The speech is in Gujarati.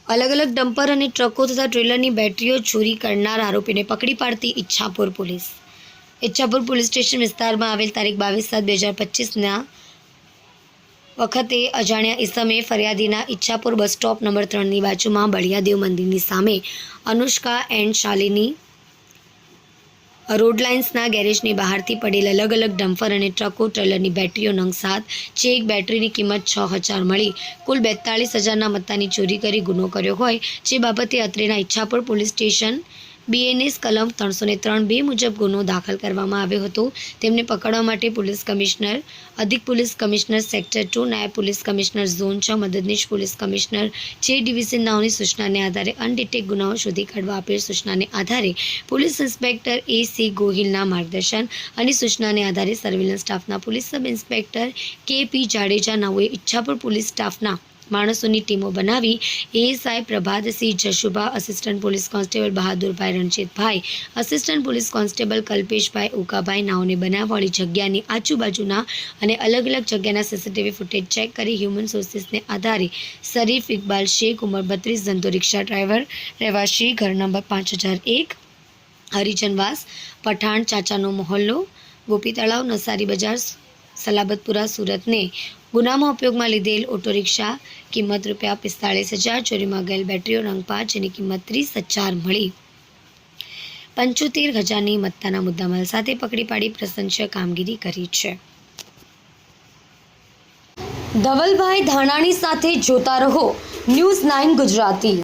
अलग अलग डंपर અને ટ્રકો તથા ટ્રેલરની બેટરીઓ ચોરી કરનાર આરોપીને પકડી પાડતી Ichchhapur police. Ichchhapur police station વિસ્તારમાં આવેલ તારીખ 22/7/2025ના વખતે અજાણ્યા ઈસમે ફરિયાદીના ઈચ્છાપુર બસ સ્ટોપ નંબર 3ની બાજુમાં બળિયાદેવ મંદિરની સામે અનુષ્કા એન્ડ શાલિની રોડ લાઇન્સના ગેરેજની બહારથી પડેલ અલગ અલગ ડમ્પર અને ટ્રકો ટ્રેલરની બેટરીઓ નંગ 7 જે એક બેટરીની કિંમત 6,000 મળી કુલ 42,000ના મત્તાની ચોરી કરી ગુનો કર્યો હોય જે બાબતે અત્રેના ઈચ્છાપુર પોલીસ સ્ટેશન BNS કલમ 303(2) મુજબ ગુનો દાખલ કરવામાં આવ્યો હતો। તેમને પકડવા માટે પોલીસ કમિશનર, અધિક પોલીસ કમિશનર સેક્ટર 2, નાયબ પોલીસ કમિશનર ઝોન 6, મદદનીશ પોલીસ કમિશનર જે ડિવિઝન નાઓની સૂચનાને આધારે અનડિટેક્ટ ગુનાઓ શોધી કાઢવા આપેલ સૂચનાને આધારે પોલીસ ઇન્સ્પેક્ટર AC ગોહિલના માર્ગદર્શન અને સૂચનાને આધારે સર્વેલન્સ સ્ટાફના police sub inspector KP Jadeja નાઓએ ઈચ્છાપુર પોલીસ સ્ટાફના માણસોની ટીમો બનાવી ASI Prabhatsinh Jashubha, assistant police constable Bahadurbhai Ranjitbhai, assistant police constable Kalpeshbhai Ukabhai નાઓને બનાવવાળી જગ્યાની આજુબાજુના અને અલગ અલગ જગ્યાના CCTV ફૂટેજ ચેક કરી હ્યુમન સોર્સિસને આધારે શરીફ ઇકબાલ શેખ ઉંમર 32 ધંધો રિક્ષા ડ્રાઈવર રહેવાસી ઘર નંબર 5001 હરિજનવાસ પઠાણ ચાચાનો મોહલ્લો ગોપી તળાવ નસારી બજાર સલાબતપુરા સુરતને ગુનામાં ઉપયોગમાં લીધેલ ઓટો રિક્ષા કિંમત ₹45,000 ચોરીમાં ગયેલ બેટરીઓ નંગ 5 જેની કિંમત 30,000 મળી 75,000ની મત્તાના મુદ્દામાલ સાથે પકડી પાડી પ્રશંસનીય કામગીરી કરી છે। ધવલભાઈ ધાનાણી સાથે જોતા રહો News 9 ગુજરાતી।